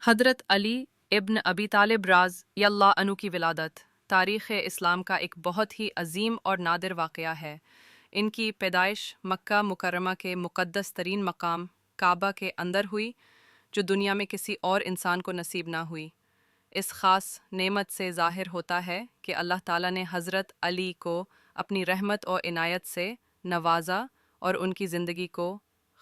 हज़रत अली इब्न अबी तालिब राज़ियल्लाहु अन्हु की विलादत तारीख़ इस्लाम का एक बहुत ही अजीम और नादिर वाक़या है। इनकी पैदाइश मक्का मुकर्रमा के मुक़द्दस तरीन मकाम काबा के अंदर हुई, जो दुनिया में किसी और इंसान को नसीब ना हुई। इस ख़ास नेमत से ज़ाहिर होता है कि अल्लाह ताला ने हज़रत अली को अपनी रहमत और इनायत से नवाजा और उनकी ज़िंदगी को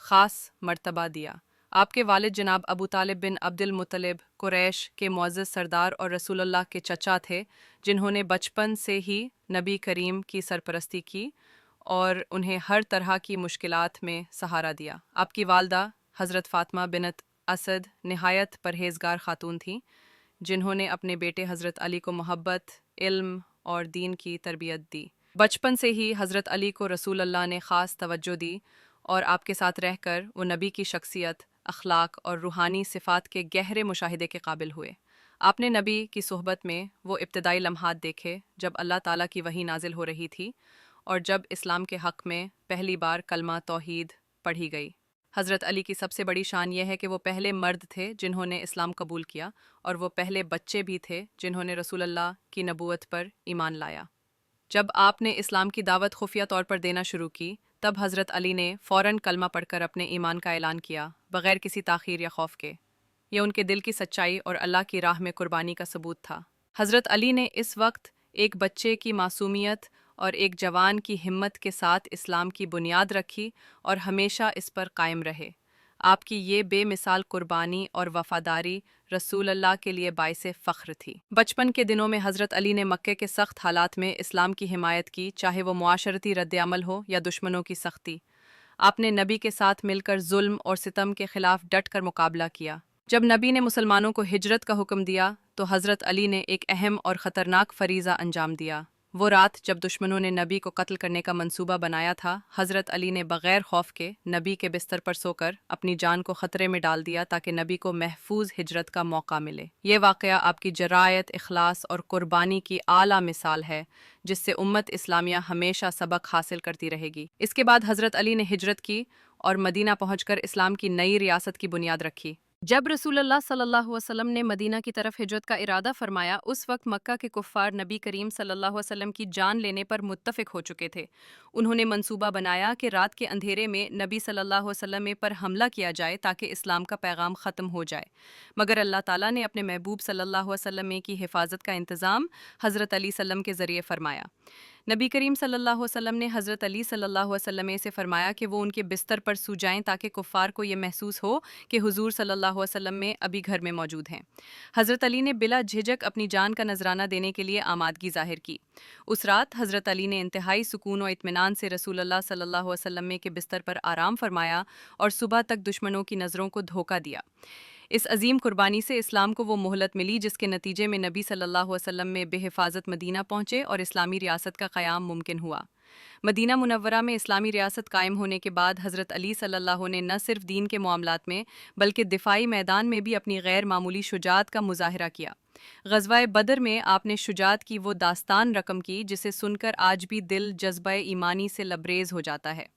ख़ास मर्तबा दिया। आपके वालिद जनाब अबू तालिब बिन अब्दुल मुत्तलिब कुरैश के मुअज़्ज़ज़ सरदार और रसूलुल्लाह के चचा थे, जिन्होंने बचपन से ही नबी करीम की सरपरस्ती की और उन्हें हर तरह की मुश्किलात में सहारा दिया। आपकी वालदा हज़रत फ़ातिमा बिनत असद नहायत परहेज़गार ख़ातून थीं, जिन्होंने अपने बेटे हज़रत अली को मोहब्बत, इल्म और दीन की तरबियत दी। बचपन से ही हज़रत अली को रसूल अल्लाह ने ख़ास तवज्जो दी और आपके साथ रहकर वो नबी की शख्सियत, अखलाक और रूहानी सिफ़ात के गहरे मुशाहिदे के काबिल हुए। आपने नबी की सोहबत में वो इब्तदाई लम्हात देखे जब अल्लाह ताला की वही नाजिल हो रही थी और जब इस्लाम के हक़ में पहली बार कलमा तौहीद पढ़ी गई। हज़रत अली की सबसे बड़ी शान यह है कि वो पहले मर्द थे जिन्होंने इस्लाम कबूल किया और वो पहले बच्चे भी थे जिन्होंने रसूलुल्लाह की नबूवत पर ईमान लाया। जब आपने इस्लाम की दावत खुफिया तौर पर देना शुरू की, तब हज़रत अली ने फ़ौरन कलमा पढ़कर अपने ईमान का ऐलान किया, बग़ैर किसी ताख़ीर या खौफ के। यह उनके दिल की सच्चाई और अल्लाह की राह में कुर्बानी का सबूत था। हज़रत अली ने इस वक्त एक बच्चे की मासूमियत और एक जवान की हिम्मत के साथ इस्लाम की बुनियाद रखी और हमेशा इस पर कायम रहे। आपकी ये बेमिसाल कुर्बानी और वफ़ादारी रसूल अल्लाह के लिए बाइसे फ़ख्र थी। बचपन के दिनों में हज़रत अली ने मक्के के सख्त हालात में इस्लाम की हिमायत की, चाहे वो मुआशरती रद्द-ए-अमल हो या दुश्मनों की सख्ती। आपने नबी के साथ मिलकर जुल्म और सितम के खिलाफ डट कर मुकाबला किया। जब नबी ने मुसलमानों को हिजरत का हुक्म दिया, तो हज़रत अली ने एक अहम और ख़तरनाक फ़रीज़ा अंजाम दिया। वो रात जब दुश्मनों ने नबी को कत्ल करने का मंसूबा बनाया था, हज़रत अली ने बग़ैर खौफ के नबी के बिस्तर पर सोकर अपनी जान को ख़तरे में डाल दिया ताकि नबी को महफूज हिजरत का मौका मिले। ये वाक़या आपकी जरायत, इखलास और कुर्बानी की आला मिसाल है, जिससे उम्मत इस्लामिया हमेशा सबक हासिल करती रहेगी। इसके बाद हज़रत अली ने हिजरत की और मदीना पहुँचकर इस्लाम की नई रियासत की बुनियाद रखी। जब रसूलुल्लाह सल्लल्लाहु अलैहि वसल्लम ने मदीना की तरफ हिजरत का इरादा फरमाया, उस वक्त मक्का के कुफ़ार नबी करीम सल्लल्लाहु अलैहि वसल्लम की जान लेने पर मुत्तफ़िक हो चुके थे। उन्होंने मंसूबा बनाया कि रात के अंधेरे में नबी सल्लल्लाहु अलैहि वसल्लम पर हमला किया जाए ताकि इस्लाम का पैगाम ख़त्म हो जाए। मगर अल्लाह ताला ने अपने महबूब सल्लल्लाहु अलैहि वसल्लम की हिफाजत का इंतज़ाम हज़रत अली सल्लम के ज़रिए फरमाया। नबी करीम सल्लल्लाहु अलैहि वसल्लम ने हज़रत अली सल्लल्लाहु अलैहि वसल्लम से फरमाया कि वो उनके बिस्तर पर सो जाएं ताकि कुफ़ार को ये महसूस हो कि हुज़ूर सल्लल्लाहु अलैहि वसल्लम में अभी घर में मौजूद हैं। हज़रत अली ने बिला झिझक अपनी जान का नजराना देने के लिए आमादगी ज़ाहिर की। उस रात हज़रत अली ने इंतहाई सुकून और इत्मीनान से रसूलुल्लाह सल्लल्लाहु अलैहि वसल्लम के बिस्तर पर आराम फरमाया और सुबह तक दुश्मनों की नज़रों को धोखा दिया। इस अजीम कुर्बानी से इस्लाम को वो मोहलत मिली जिसके नतीजे में नबी सल्लल्लाहु अलैहि वसल्लम में बेहिफाजत मदीना पहुँचे और इस्लामी रियासत का क़याम मुमकिन हुआ। मदीना मुनव्वरा में इस्लामी रियासत कायम होने के बाद हज़रत अली सल्लल्लाहु ने न सिर्फ दीन के मामलात में बल्कि दिफाई मैदान में भी अपनी गैर मामूली शुजाअत का मुजाहरा किया। ग़ज़वा बदर में आपने शुजाअत की वो दास्तान रकम की जिसे सुनकर आज भी दिल जज्बा ईमानी से लबरेज हो जाता है।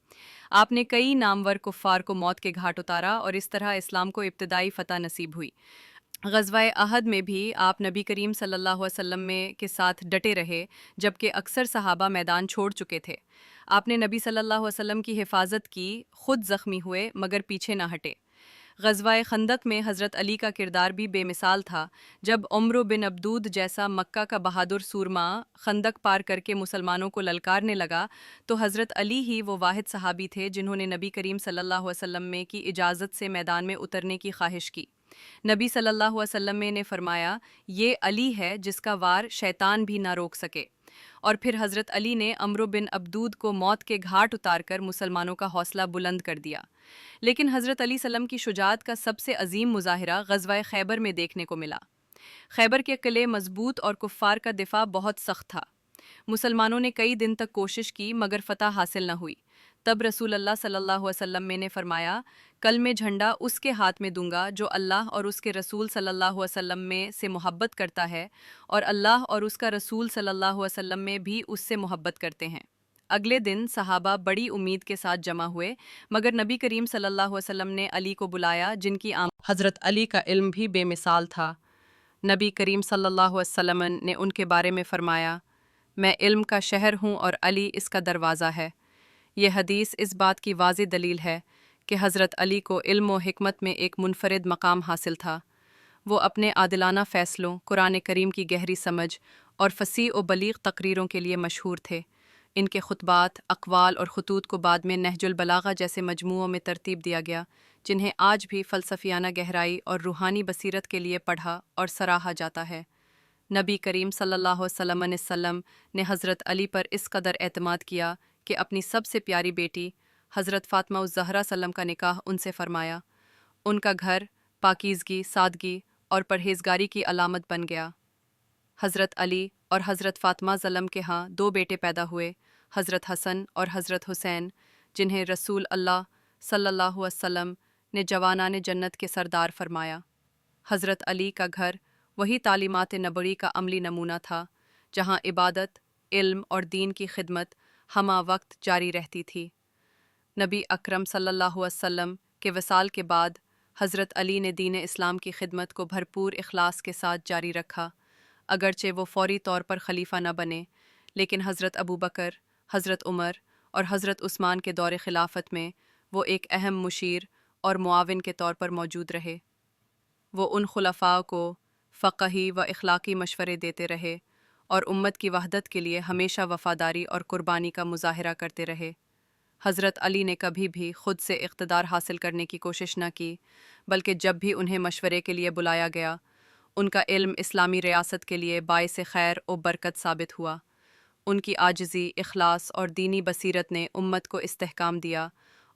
आपने कई नामवर कुफ़ार को मौत के घाट उतारा और इस तरह इस्लाम को इब्तदाई फ़तह नसीब हुई। ग़ज़वा अहद में भी आप नबी करीम सल्लल्लाहु अलैहि वसल्लम में के साथ डटे रहे, जबकि अक्सर सहाबा मैदान छोड़ चुके थे। आपने नबी सल्लल्लाहु अलैहि वसल्लम की हिफाजत की, खुद ज़ख्मी हुए मगर पीछे ना हटे। ग़ज़वा खंदक में हज़रत अली का किरदार भी बेमिसाल था। जब उम्र बिन अब्दूद जैसा मक्का का बहादुर सूरमा खंदक पार करके मुसलमानों को ललकारने लगा, तो हज़रत अली ही वो वाहिद सहाबी थे जिन्होंने नबी करीम सल्लल्लाहु अलैहि वसल्लम में की इजाज़त से मैदान में उतरने की ख्वाहिश की। नबी सल्लल्लाहु अलैहि वसल्लम ने फरमाया, ये अली है जिसका वार शैतान भी ना रोक सके। और फिर हज़रत अली ने अम्र बिन अब्दूद को मौत के घाट उतारकर मुसलमानों का हौसला बुलंद कर दिया। लेकिन हज़रत अली सल्लम की शुजाअत का सबसे अजीम मुजाहिरा ग़ज़वा खैबर में देखने को मिला। खैबर के किले मजबूत और कुफ़ार का दिफा बहुत सख्त था। मुसलमानों ने कई दिन तक कोशिश की मगर फ़तह हासिल न हुई। तब रसूल अल्लाह सल्लल्लाहु अलैहि वसल्लम ने फरमाया, कल मैं झंडा उसके हाथ में दूंगा जो अल्लाह और उसके रसूल सल्लल्लाहु अलैहि वसल्लम में से मोहब्बत करता है और अल्लाह और उसका रसूल सल्लल्लाहु अलैहि वसल्लम में भी उससे मोहब्बत करते हैं। اگلے دن صحابہ بڑی امید کے ساتھ جمع ہوئے، مگر نبی کریم صلی اللہ علیہ وسلم نے علی کو بلایا، جن کی حضرت علی کا علم بھی بے مثال تھا۔ نبی کریم صلی اللہ علیہ وسلم نے ان کے بارے میں فرمایا، میں علم کا شہر ہوں اور علی اس کا دروازہ ہے۔ یہ حدیث اس بات کی واضح دلیل ہے کہ حضرت علی کو علم و حکمت میں ایک منفرد مقام حاصل تھا۔ وہ اپنے عادلانہ فیصلوں، قرآن کریم کی گہری سمجھ اور فصیح و بلیغ تقریروں کے لیے مشہور تھے۔ ان کے خطبات، اقوال اور خطوط کو بعد میں نہج البلاغہ جیسے مجموعوں میں ترتیب دیا گیا، جنہیں آج بھی فلسفیانہ گہرائی اور روحانی بصیرت کے لیے پڑھا اور سراہا جاتا ہے۔ نبی کریم صلی اللہ علیہ وسلم نے حضرت علی پر اس قدر اعتماد کیا کہ اپنی سب سے پیاری بیٹی حضرت فاطمہ الزہرا سلم کا نکاح ان سے فرمایا۔ ان کا گھر پاکیزگی، سادگی اور پرہیزگاری کی علامت بن گیا۔ حضرت علی اور حضرت فاطمہ سلم کے ہاں دو بیٹے پیدا ہوئے، حضرت حسن اور حضرت حسین، جنہیں رسول اللہ صلی اللہ علیہ وسلم نے جوانان جنت کے سردار فرمایا۔ حضرت علی کا گھر وہی تعلیمات نبوی کا عملی نمونہ تھا، جہاں عبادت، علم اور دین کی خدمت ہمہ وقت جاری رہتی تھی۔ نبی اکرم صلی اللہ علیہ وسلم کے وصال کے بعد حضرت علی نے دین اسلام کی خدمت کو بھرپور اخلاص کے ساتھ جاری رکھا۔ اگرچہ وہ فوری طور پر خلیفہ نہ بنے، لیکن حضرت ابوبکر، حضرت عمر اور حضرت عثمان کے دور خلافت میں وہ ایک اہم مشیر اور معاون کے طور پر موجود رہے۔ وہ ان خلفاء کو فقہی و اخلاقی مشورے دیتے رہے اور امت کی وحدت کے لیے ہمیشہ وفاداری اور قربانی کا مظاہرہ کرتے رہے۔ حضرت علی نے کبھی بھی خود سے اقتدار حاصل کرنے کی کوشش نہ کی، بلکہ جب بھی انہیں مشورے کے لیے بلایا گیا، ان کا علم اسلامی ریاست کے لیے باعث خیر و برکت ثابت ہوا۔ ان کی عاجزی، اخلاص اور دینی بصیرت نے امت کو استحکام دیا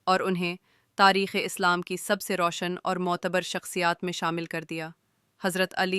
اور انہیں تاریخ اسلام کی سب سے روشن اور معتبر شخصیات میں شامل کر دیا۔ حضرت علی